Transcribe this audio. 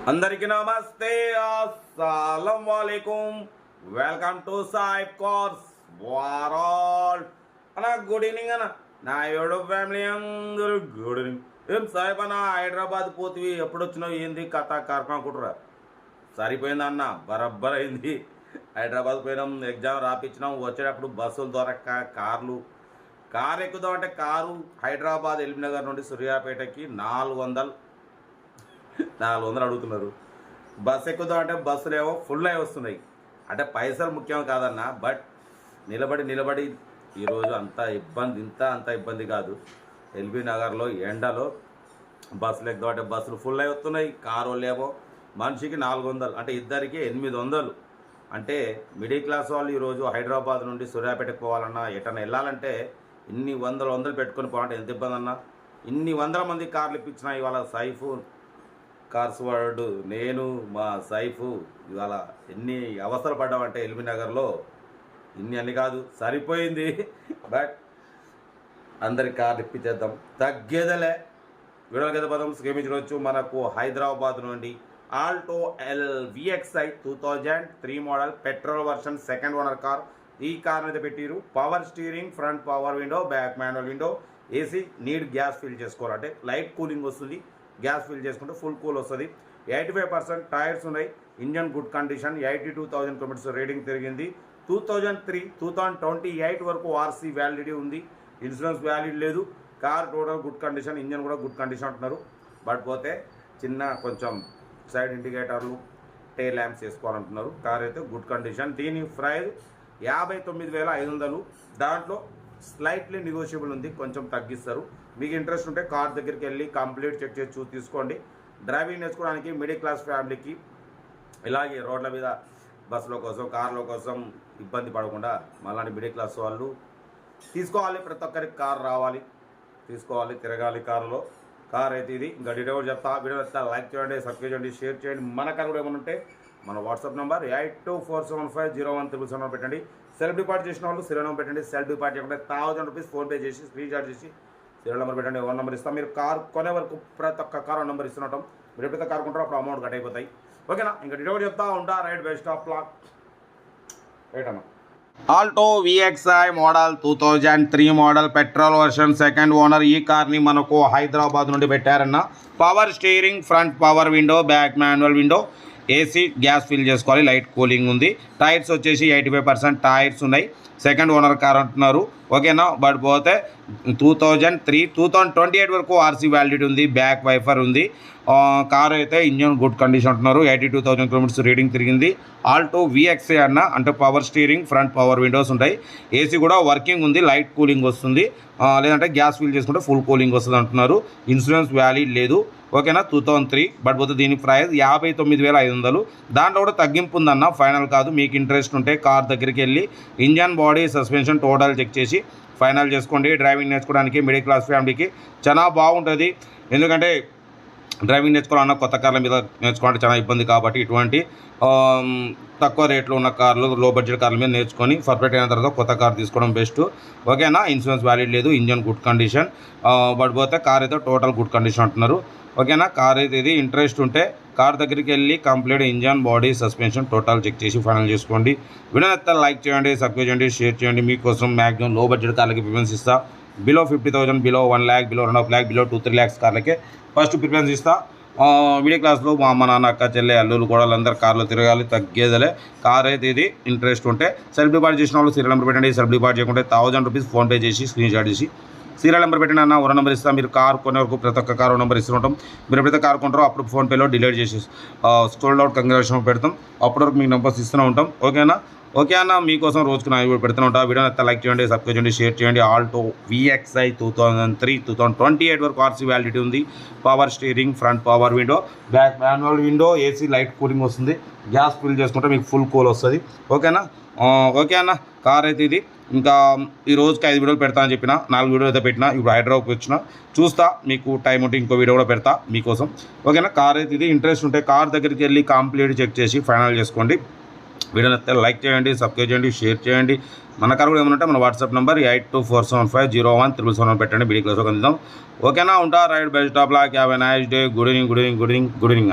అందరికీ నమస్తే, అస్సలం వాలేకుం. వెల్కమ్ టు సాయిబ్ కార్స్ వరల్డ్ అన్న. గుడ్ ఈవినింగ్ అన్న. నా యూట్యూబ్ ఫ్యామిలీ అందరూ గుడ్ ఈవినింగ్. ఏం సాయిబ్ అన్న, హైదరాబాద్ పోతివి, ఎప్పుడు వచ్చినావు, ఏంది కథ కార్యక్రమం కుట్రా? సరిపోయింది అన్న, బరబ్బర్ అయింది. హైదరాబాద్ పోయినాం, ఎగ్జామ్ రాపించినాం, వచ్చేటప్పుడు బస్సులు దొరక్క కారు ఎక్కుదాం అంటే కారు హైదరాబాద్ ఎల్బీనగర్ నుండి సూర్యాపేటకి 400 అడుగుతున్నారు. బస్సు ఎక్కుదాం అంటే బస్సులు ఏమో ఫుల్ అయి వస్తున్నాయి. అంటే పైసలు ముఖ్యం కాదన్న, బట్ నిలబడి ఈరోజు అంత ఇబ్బంది కాదు. ఎల్బీ నగర్లో ఎండలో బస్సులు ఎక్కుదాం అంటే బస్సులు ఫుల్ అయి వస్తున్నాయి. కారు ఏమో మనిషికి 400, అంటే ఇద్దరికి 800. అంటే మిడిల్ క్లాస్ వాళ్ళు ఈరోజు హైదరాబాద్ నుండి సూర్యాపేటకు పోవాలన్నా, ఎటన్నా వెళ్ళాలంటే ఇన్ని వందలు పెట్టుకొని పోవాలంటే ఎంత ఇబ్బంది అన్న. ఇన్ని 100 మంది కార్లు ఇప్పించిన ఇవాళ సైఫు కార్స్ వాడు, నేను, మా సైఫు ఇవాళ ఎన్ని అవసరం పడ్డామంటే ఎల్బీ నగర్లో. అన్ని కాదు, సరిపోయింది. బట్ అందరికి కార్లు ఇప్పించేద్దాం, తగ్గేదలే. విడవగద పదం స్కేమించవచ్చు. మనకు హైదరాబాద్ నుండి Alto VXi 2003 model petrol version second owner car. ఈ కార్ అయితే పెట్టిరు. Power steering, front power window, back manual window, AC. Need gas fill చేసుకోవాలంటే లైట్ కూలింగ్ వస్తుంది. గ్యాస్ ఫిల్ చేసుకుంటే ఫుల్ కూల్ వస్తుంది. 85% టైర్స్ ఉన్నాయి. Engine good condition. 82,000 kilometres reading తిరిగింది. 2023-2028 వరకు ఆర్సీ వ్యాలిడిటీ ఉంది. ఇన్సూరెన్స్ వ్యాలిడ్ లేదు. Car total good condition, engine కూడా గుడ్ కండిషన్ అంటున్నారు. బట్ పోతే చిన్న కొంచెం సైడ్ ఇండికేటర్లు, టైల్ ల్యాంప్స్ వేసుకోవాలంటున్నారు. కార్ అయితే గుడ్ కండిషన్. దీని ప్రైస్ 59,500. దాంట్లో స్లైట్లీ నెగోషియబుల్ ఉంది, కొంచెం తగ్గిస్తారు. మీకు ఇంట్రెస్ట్ ఉంటే కార్ దగ్గరికి వెళ్ళి కంప్లీట్ చెక్ చేసి తీసుకోండి. డ్రైవింగ్ నేర్చుకోవడానికి మిడిల్ క్లాస్ ఫ్యామిలీకి ఇలాగే రోడ్ల మీద బస్సుల కోసం, కార్ల కోసం ఇబ్బంది పడకుండా మళ్ళీ మిడిల్ క్లాస్ వాళ్ళు తీసుకోవాలి. ప్రతి ఒక్కరికి కార్ రావాలి, తీసుకోవాలి, తిరగాలి కారులో. కార్ అయితే ఇది. ఇంకా డీటెయిల్ చెప్తా. వీడియో చెప్తా. లైక్ చేయండి, సబ్స్క్రైబ్ చేయండి, షేర్ చేయండి. మన కార్ కూడా ఏమైనా ఉంటే మన వాట్సాప్ నెంబర్ 82475017 పెట్టండి. సెల్ఫ్ డిపాజిట్ చేసిన వాళ్ళు సీరియల్ నెంబర్ పెట్టండి. సెల్ఫ్ డిపాజిట్ చేయకుండా 1000 రూపీస్ ఫోన్పే చేసి స్క్రీన్ షాట్ చేసి సీరియల్ నెంబర్ పెట్టండి. 1 నెంబర్ ఇస్తాం. మీరు కార్ కొనే వరకు ప్రతి ఒక్క కార్ నెంబర్ ఇస్తుంటాం. మీరు ఎప్పుడైతే కార్ కొంటారో అప్పుడు అమౌంట్ కట్ అయిపోతాయి. ఓకేనా? ఇంకా డీటెయిల్ చెప్తా ఉంటా. Right best of luck. Right అన్న. Alto VXi model 2003 model petrol version second owner. ఈ కార్ని మనకు హైదరాబాద్ నుండి పెట్టారన్న. Power steering, front power window, back manual window, AC. Gas fill చేసుకోవాలి, లైట్ కూలింగ్ ఉంది. టైర్స్ వచ్చేసి 85% టైర్స్ ఉన్నాయి. సెకండ్ ఓనర్ కార్ అంటున్నారు. ఓకేనా? బట్ పోతే 2028 వరకు ఆర్సీ వ్యాలిడిటీ ఉంది. బ్యాక్ వైఫర్ ఉంది. కార్ అయితే ఇంజన్ గుడ్ కండిషన్ అంటున్నారు. 82,000 కిలోమీటర్స్ రీడింగ్ తిరిగింది. ఆల్టో VXi అన్న. అంటే power steering, front power Windows ఉంటాయి. ఏసీ కూడా వర్కింగ్ ఉంది, లైట్ కూలింగ్ వస్తుంది. లేదంటే గ్యాస్ ఫిల్ చేసుకుంటే ఫుల్ కూలింగ్ వస్తుంది అంటున్నారు. ఇన్సూరెన్స్ వ్యాలిడ్ లేదు. ఓకేనా? 2003. బట్ పోతే దీని ప్రైస్ 59,500. దాంట్లో కూడా తగ్గింపు ఉందన్న, ఫైనల్ కాదు. మీకు ఇంట్రెస్ట్ ఉంటే కార్ దగ్గరికి వెళ్ళి engine, body, suspension total check చేసి ఫైనల్ చేసుకోండి. డ్రైవింగ్ నేర్చుకోవడానికి మిడిల్ క్లాస్ ఫ్యామిలీకి చాలా బాగుంటుంది. ఎందుకంటే డ్రైవింగ్ నేర్చుకోవాలన్నా కొత్త కార్ల మీద నేర్చుకోవాలంటే చాలా ఇబ్బంది. కాబట్టి ఇటువంటి తక్కువ రేట్లో ఉన్న కార్లు, లో బడ్జెట్ కార్ల మీద నేర్చుకొని పర్ఫెక్ట్ అయిన తర్వాత కొత్త కార్ తీసుకోవడం బెస్ట్. ఓకేనా? ఇన్సూరెన్స్ వ్యాలిడ్ లేదు. Engine good condition. బట్ పోతే కార్ అయితే టోటల్ గుడ్ కండిషన్ అంటున్నారు. ఓకేనా? కార్ అయితే ఇది. ఇంట్రెస్ట్ ఉంటే కార్ దగ్గరికి వెళ్ళి complete engine, body, suspension total check చేసి ఫైనల్ చేసుకోండి. వీడియో నచ్చితే లైక్ చేయండి, సబ్స్క్రైబ్ చేయండి, షేర్ చేయండి. మీకోసం మ్యాక్సిమం లో బడ్జెట్ కార్లకి ప్రిఫరెన్స్ ఇస్తా. Below 50,000, below 1 lakh, below 2.5 lakh, below 2-3 lakhs కార్లకే ఫస్ట్ ప్రిఫరెన్స్ ఇస్తా. మిడిల్ క్లాస్లో మా అమ్మ, నాన్న, అక్క, చెల్లె, అల్లులు కూడా అందరు కార్లో తిరగాలి, తగ్గేదలే. కార్ అయితే ఇది. ఇంట్రెస్ట్ ఉంటే సెల్ఫ్ డిపాజిట్ చేసిన వాళ్ళు సీరియల్ నెంబర్ పెట్టండి. సెల్ఫ్ డిపాజిట్ చేయకుంటే 1000 రూపీస్ ఫోన్పే చేసి స్క్రీన్ షాట్ చేసి సీరియల్ నెంబర్ పెట్టండి అన్న. 1 నెంబర్ ఇస్తాం. మీరు కార్ కొనే వరకు ప్రతి ఒక్క కార్ నెంబర్ ఇస్తుంటాం. మీరు ఎప్పుడైతే కార్ కొంటారో అప్పుడు ఫోన్పేలో డిలీట్ చేసి స్క్రోల్ అవుట్ కంగ్రాచులేషన్ పెడతాం. అప్పటి వరకు మీకు నెంబర్స్ ఇస్తూనే ఉంటాం. ఓకేనా? ఓకే అన్న. మీకోసం రోజుకు నా వీడియో పెడుతూ ఉంటా. వీడియో నచ్చితే లైక్ చేయండి, సబ్స్క్రైబ్ చేయండి, షేర్ చేయండి. ఆల్టో VXi 2003-2028 వరకు ఆర్సీ వ్యాలిడిటీ ఉంది. Power steering, front power window, back manual window, AC, light cooling వస్తుంది. గ్యాస్ ఫిల్ చేసుకుంటే మీకు ఫుల్ కూల్ వస్తుంది. ఓకేనా? ఓకే అన్న. కార్ అయితే ఇది. ఇంకా ఈ రోజుకి 5 వీడియోలు పెడతా అని చెప్పిన. 4 వీడియోలు అయితే పెట్టినా. ఇప్పుడు హైదరాబాద్కి వచ్చిన చూస్తా. మీకు టైం ఉంటే ఇంకో వీడియో కూడా పెడతా మీకోసం. ఓకేనా? కార్ అయితే ఇది. ఇంట్రెస్ట్ ఉంటే కార్ దగ్గరికి వెళ్ళి కంప్లీట్ చెక్ చేసి ఫైనల్ చేసుకోండి. వీడియో నచ్చితే లైక్ చేయండి, సబ్స్క్రైబ్ చేయండి, షేర్ చేయండి. మన కార్ కూడా ఏమైనా ఉంటే మన వాట్సాప్ నెంబర్ 8247501777 పెట్టండి. మిడిల్ క్లాస్ ఒక అందిద్దాం. ఓకేనా? ఉంటా. Right best of luck. Have a nice day. Good evening.